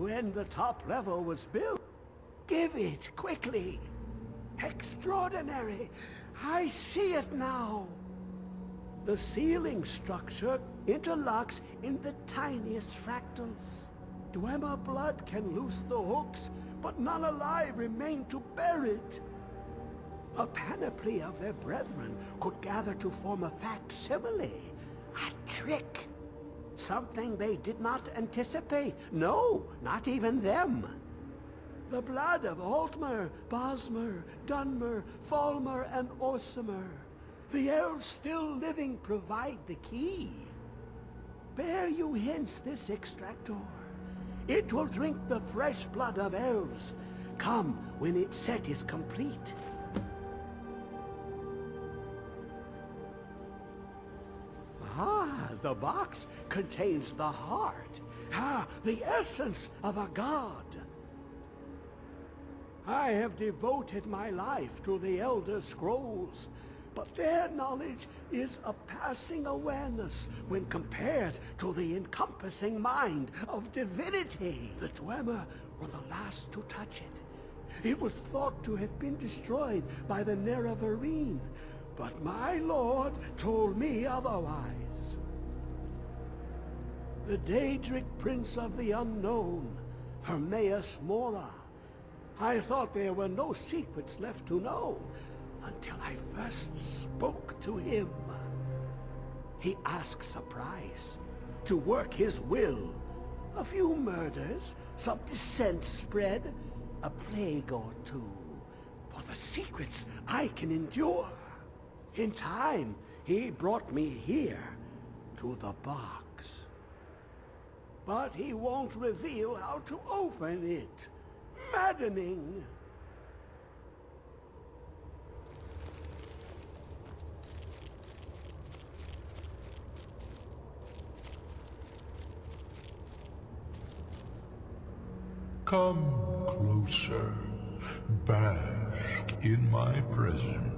when the top level was built. Give it, quickly. Extraordinary. I see it now. The ceiling structure interlocks in the tiniest fractals. Dwemer blood can loose the hooks, but none alive remain to bear it. A panoply of their brethren could gather to form a facsimile, a trick. Something they did not anticipate. No, not even them. The blood of Altmer, Bosmer, Dunmer, Falmer, and Orsimer. The elves still living provide the key. Bear you hence this extractor. It will drink the fresh blood of elves. Come when its set is complete. Ah, the box contains the heart. Ah, the essence of a god. I have devoted my life to the Elder Scrolls, but their knowledge is a passing awareness when compared to the encompassing mind of divinity. The Dwemer were the last to touch it. It was thought to have been destroyed by the Nerevarine, but my lord told me otherwise. The Daedric Prince of the Unknown, Hermaeus Mora. I thought there were no secrets left to know until I first spoke to him. He asks a price to work his will. A few murders, some dissent spread, a plague or two, for the secrets I can endure. In time, he brought me here, to the box. But he won't reveal how to open it. Maddening. Come closer, bask in my presence.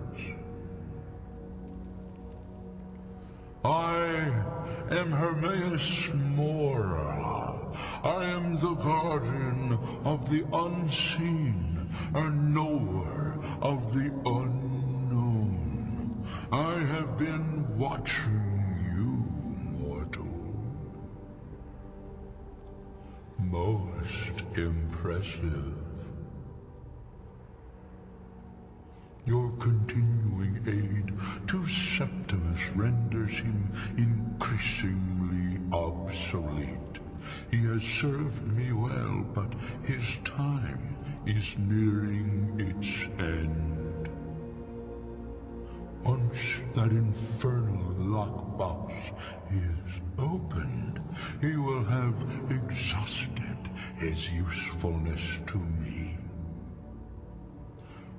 I am Hermaeus Mora. I am the guardian of the unseen, a knower of the unknown. I have been watching you, mortal. Most impressive. Your continuing aid to Septimus renders him increasingly obsolete. He has served me well, but his time is nearing its end. Once that infernal lockbox is opened, he will have exhausted his usefulness to me.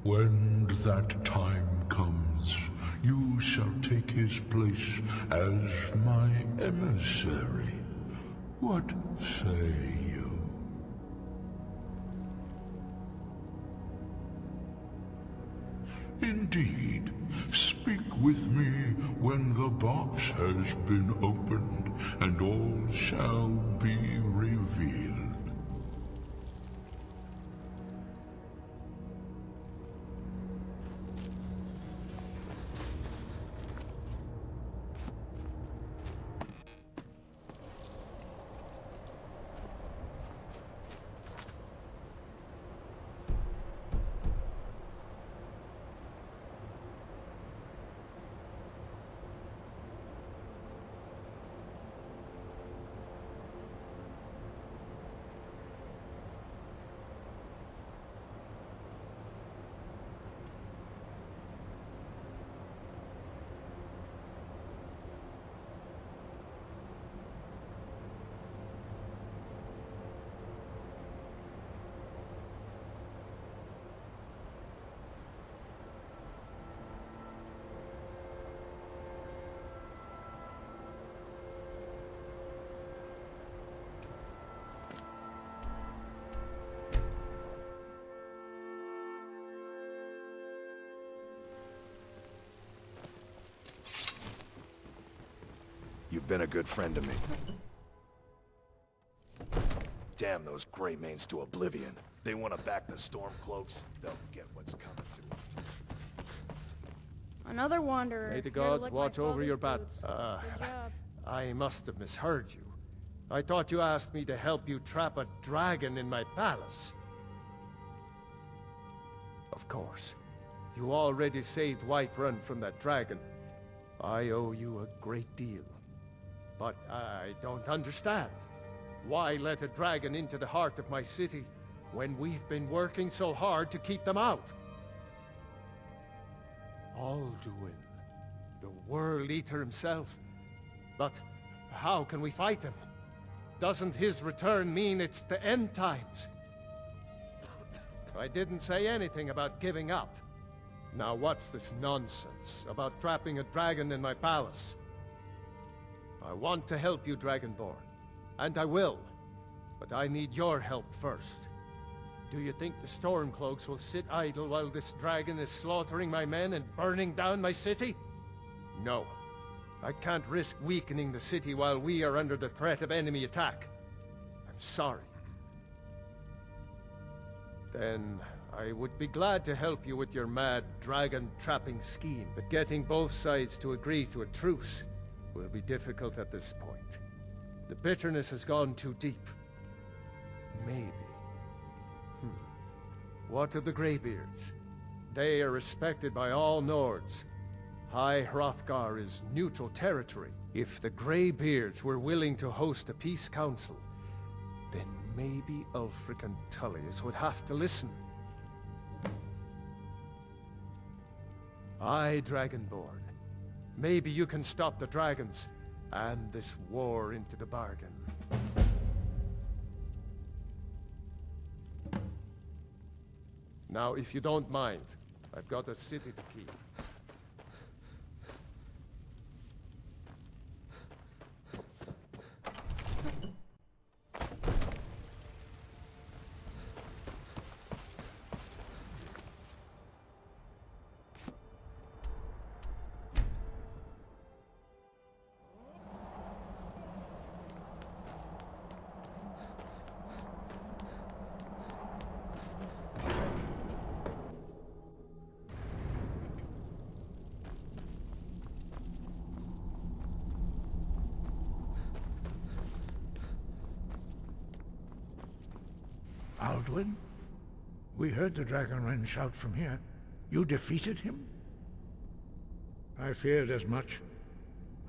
When that time comes, you shall take his place as my emissary. What say you? Indeed, speak with me when the box has been opened, and all shall be revealed. You've been a good friend to me. Damn those Greymanes to oblivion. They want to back the Stormcloaks, they'll get what's coming to them. Another wanderer. May the here to gods lick my watch over father's your battle. boots. Good job. I must have misheard you. I thought you asked me to help you trap a dragon in my palace. Of course. You already saved Whiterun from that dragon. I owe you a great deal. But I don't understand. Why let a dragon into the heart of my city when we've been working so hard to keep them out? Alduin, the World Eater himself. But how can we fight him? Doesn't his return mean it's the end times? I didn't say anything about giving up. Now what's this nonsense about trapping a dragon in my palace? I want to help you, Dragonborn. And I will. But I need your help first. Do you think the Stormcloaks will sit idle while this dragon is slaughtering my men and burning down my city? No. I can't risk weakening the city while we are under the threat of enemy attack. I'm sorry. Then I would be glad to help you with your mad dragon-trapping scheme, but getting both sides to agree to a truce will be difficult at this point. The bitterness has gone too deep. Maybe. What of the Greybeards? They are respected by all Nords. High Hrothgar is neutral territory. If the Greybeards were willing to host a peace council, then maybe Ulfric and Tullius would have to listen. Aye, Dragonborn. Maybe you can stop the dragons, and this war into the bargain. Now, if you don't mind, I've got a city to keep. Alduin? We heard the Dragonren shout from here. You defeated him? I feared as much.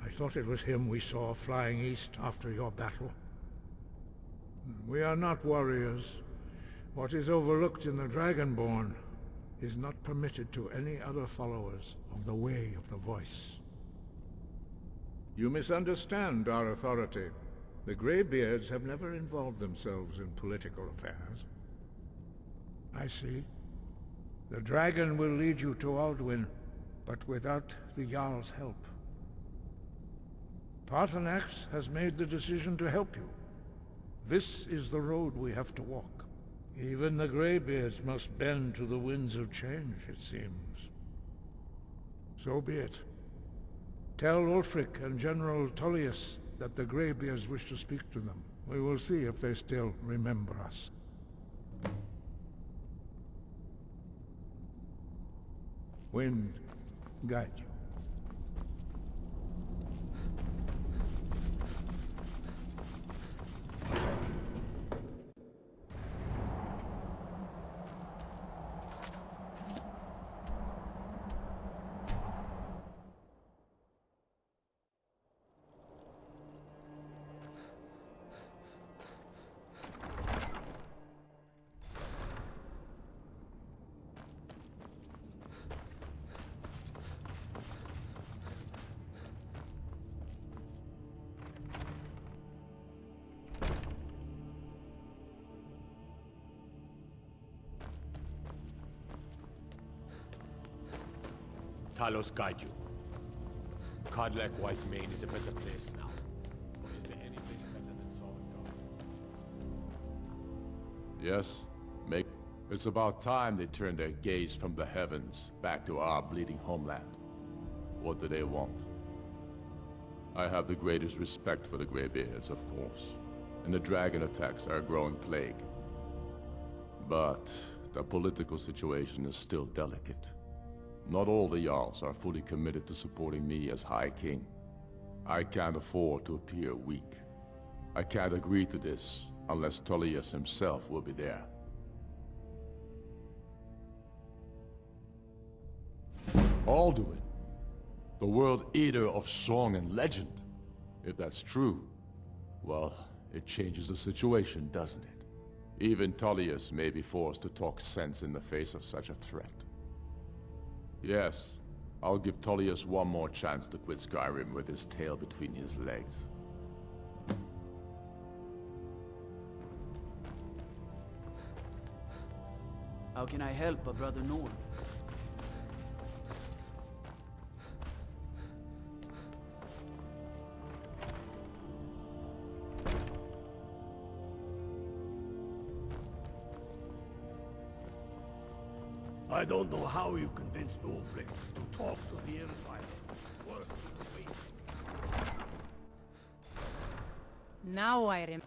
I thought it was him we saw flying east after your battle. We are not warriors. What is overlooked in the Dragonborn is not permitted to any other followers of the Way of the Voice. You misunderstand our authority. The Greybeards have never involved themselves in political affairs. I see. The dragon will lead you to Alduin, but without the Jarl's help. Paarthurnax has made the decision to help you. This is the road we have to walk. Even the Greybeards must bend to the winds of change, it seems. So be it. Tell Ulfric and General Tullius that the Greybeards wish to speak to them. We will see if they still remember us. Wind, guide you. Talos guide you. Codlek Whitemane is a better place now. Or is there any place better than Sovngarde? Yes, make. It's about time they turned their gaze from the heavens back to our bleeding homeland. What do they want? I have the greatest respect for the Greybeards, of course. and the dragon attacks are a growing plague. But the political situation is still delicate. Not all the Jarls are fully committed to supporting me as High King. I can't afford to appear weak. I can't agree to this unless Tullius himself will be there. Alduin, the World Eater of song and legend. If that's true, well, it changes the situation, doesn't it? Even Tullius may be forced to talk sense in the face of such a threat. Yes, I'll give Tullius one more chance to quit Skyrim with his tail between his legs. How can I help a brother Norn? I don't know how you convinced Ulfric to talk to the Empire. Worse than waiting. Now I remember.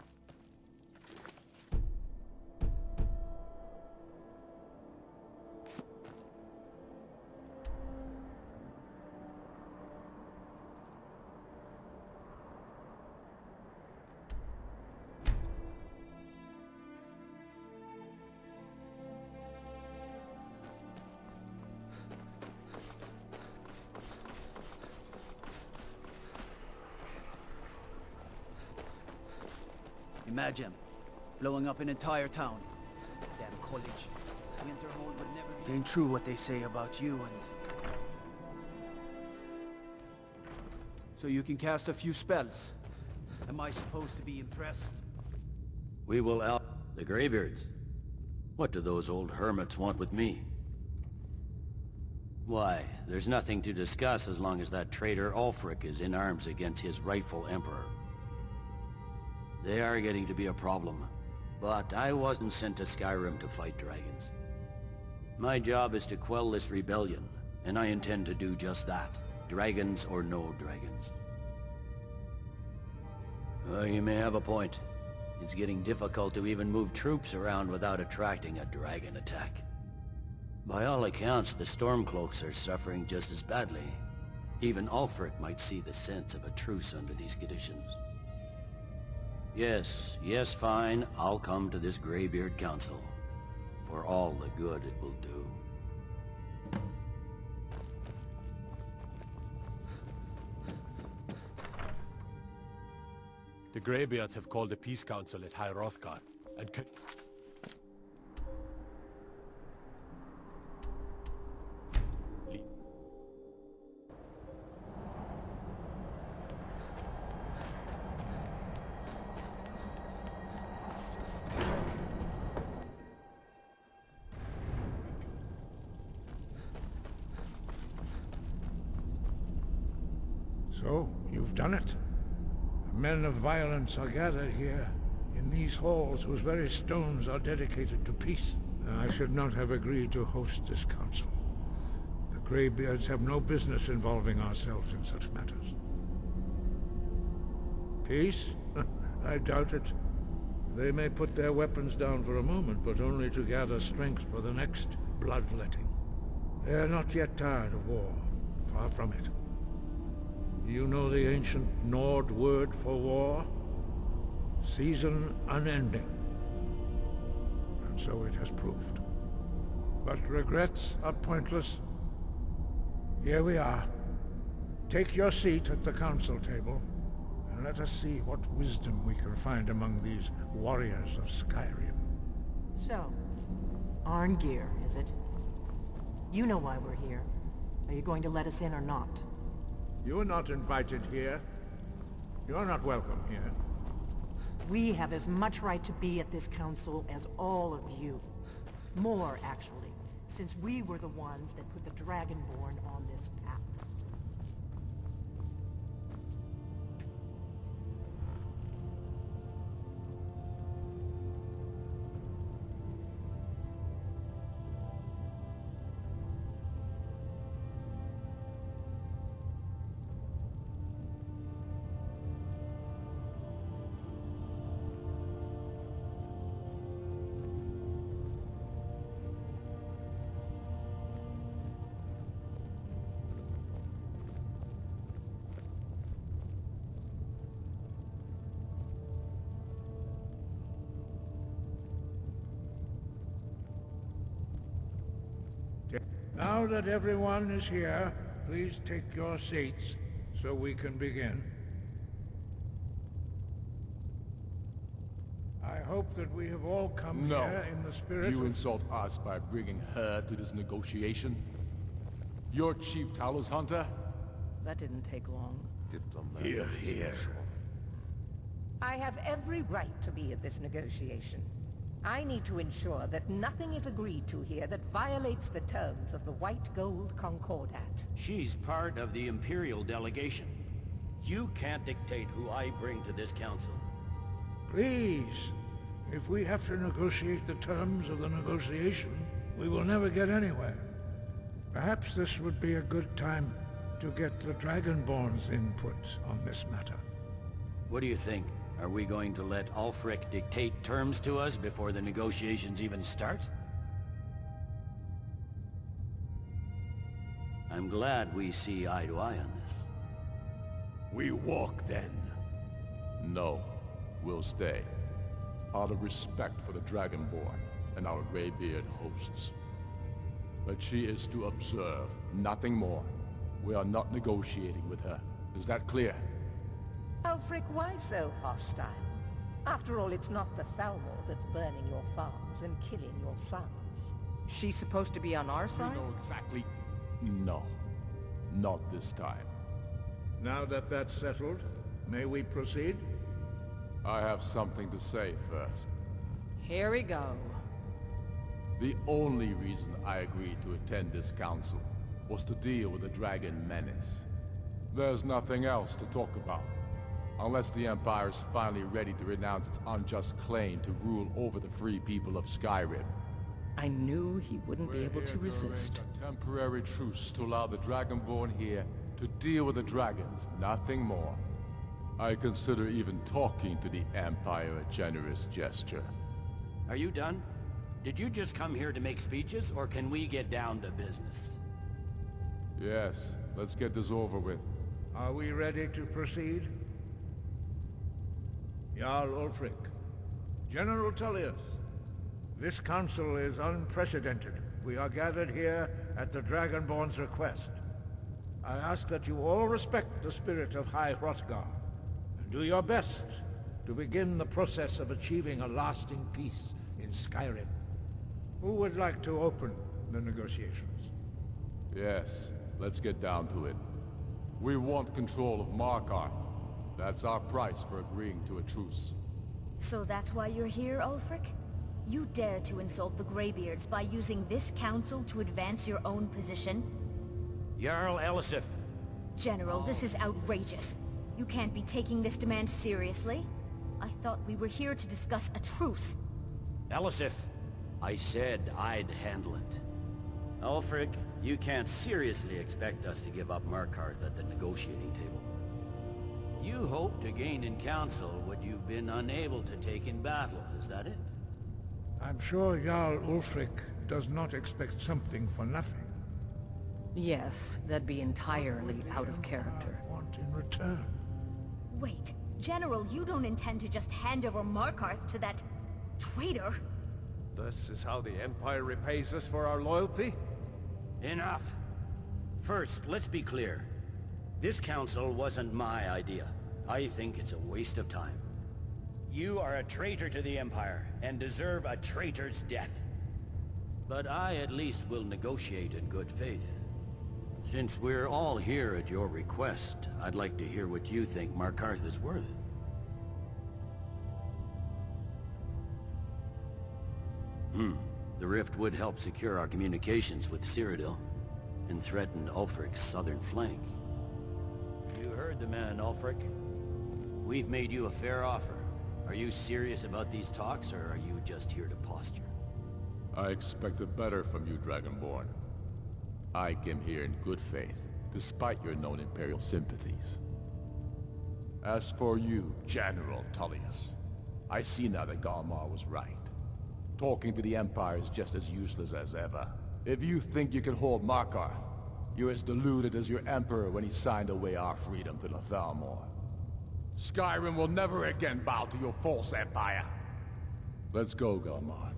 Imagine blowing up an entire town. Damn college. Winterhold would never. It ain't true what they say about you and. So you can cast a few spells. Am I supposed to be impressed? We will out the Greybeards. What do those old hermits want with me? Why, there's nothing to discuss as long as that traitor Ulfric is in arms against his rightful emperor. They are getting to be a problem, but I wasn't sent to Skyrim to fight dragons. My job is to quell this rebellion, and I intend to do just that, dragons or no dragons. You may have a point. It's getting difficult to even move troops around without attracting a dragon attack. By all accounts, the Stormcloaks are suffering just as badly. Even Ulfric might see the sense of a truce under these conditions. Yes, fine. I'll come to this Greybeard Council. For all the good it will do. The Greybeards have called a peace council at High Hrothgar, and So, you've done it. The men of violence are gathered here, in these halls whose very stones are dedicated to peace. I should not have agreed to host this council. The Greybeards have no business involving ourselves in such matters. Peace? I doubt it. They may put their weapons down for a moment, but only to gather strength for the next bloodletting. They are not yet tired of war. Far from it. You know the ancient Nord word for war? Season unending. And so it has proved. But regrets are pointless. Here we are. Take your seat at the council table, and let us see what wisdom we can find among these warriors of Skyrim. So, Arngeir, is it? You know why we're here. Are you going to let us in or not? You're not invited here. You're not welcome here. We have as much right to be at this council as all of you. More, actually, since we were the ones that put the Dragonborn on this path. Now that everyone is here, please take your seats so we can begin. I hope that we have all come No. here in the spirit You of... insult us by bringing her to this negotiation? You're Chief Talos Hunter? That didn't take long. Hear, hear. I have every right to be at this negotiation. I need to ensure that nothing is agreed to here that violates the terms of the White Gold Concordat. She's part of the Imperial delegation. You can't dictate who I bring to this council. Please, if we have to negotiate the terms of the negotiation, we will never get anywhere. Perhaps this would be a good time to get the Dragonborn's input on this matter. What do you think? Are we going to let Ulfric dictate terms to us before the negotiations even start? I'm glad we see eye to eye on this. We walk then. No. We'll stay. Out of respect for the Dragonborn and our Greybeard hosts. But she is to observe, nothing more. We are not negotiating with her. Is that clear? Ulfric, why so hostile? After all, it's not the Thalmor that's burning your farms and killing your sons. She's supposed to be on our You side? know exactly... No. Not this time. Now that that's settled, may we proceed? I have something to say first. Here we go. The only reason I agreed to attend this council was to deal with the Dragon Menace. There's nothing else to talk about. Unless the Empire is finally ready to renounce its unjust claim to rule over the free people of Skyrim. I knew he wouldn't be able to resist. A temporary truce to allow the Dragonborn here to deal with the dragons, nothing more. I consider even talking to the Empire a generous gesture. Are you done? Did you just come here to make speeches, or can we get down to business? Yes, let's get this over with. Are we ready to proceed? Jarl Ulfric, General Tullius, this council is unprecedented. We are gathered here at the Dragonborn's request. I ask that you all respect the spirit of High Hrothgar, and do your best to begin the process of achieving a lasting peace in Skyrim. Who would like to open the negotiations? Yes, let's get down to it. We want control of Markarth. That's our price for agreeing to a truce. So that's why you're here, Ulfric? You dare to insult the Greybeards by using this council to advance your own position? Jarl Elisif. General, this is outrageous. You can't be taking this demand seriously. I thought we were here to discuss a truce. Elisif, I said I'd handle it. Ulfric, you can't seriously expect us to give up Markarth at the negotiating table. You hope to gain in council what you've been unable to take in battle, is that it? I'm sure Jarl Ulfric does not expect something for nothing. Yes, that'd be entirely out of character. Want in return? Wait, General, you don't intend to just hand over Markarth to that traitor? This is how the Empire repays us for our loyalty? Enough! First, let's be clear. This council wasn't my idea. I think it's a waste of time. You are a traitor to the Empire, and deserve a traitor's death. But I at least will negotiate in good faith. Since we're all here at your request, I'd like to hear what you think Markarth is worth. The rift would help secure our communications with Cyrodiil, and threaten Ulfric's southern flank. You heard the man, Ulfric. We've made you a fair offer. Are you serious about these talks, or are you just here to posture? I expected better from you, Dragonborn. I came here in good faith, despite your known Imperial sympathies. As for you, General Tullius, I see now that Galmar was right. Talking to the Empire is just as useless as ever. If you think you can hold Markarth, you're as deluded as your Emperor when he signed away our freedom to the Thalmor. Skyrim will never again bow to your false empire. Let's go, Galmar.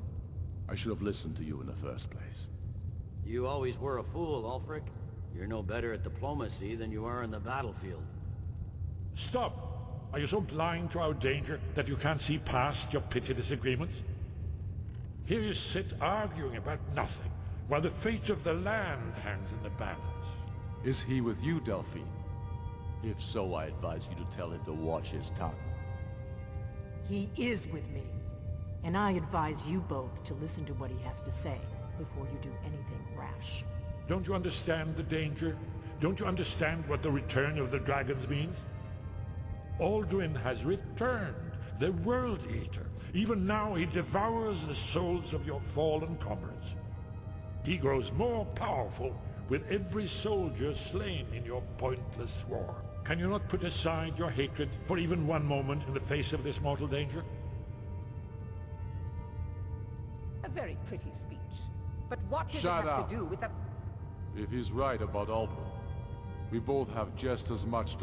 I should have listened to you in the first place. You always were a fool, Ulfric. You're no better at diplomacy than you are in the battlefield. Stop! Are you so blind to our danger that you can't see past your petty disagreements? Here you sit arguing about nothing, while the fate of the land hangs in the balance. Is he with you, Delphine? If so, I advise you to tell him to watch his tongue. He is with me. And I advise you both to listen to what he has to say before you do anything rash. Don't you understand the danger? Don't you understand what the return of the dragons means? Alduin has returned, the World Eater. Even now he devours the souls of your fallen comrades. He grows more powerful with every soldier slain in your pointless war. Can you not put aside your hatred for even one moment in the face of this mortal danger? A very pretty speech. But what does Shut it have up. to do with the... If he's right about Alduin, we both have just as much to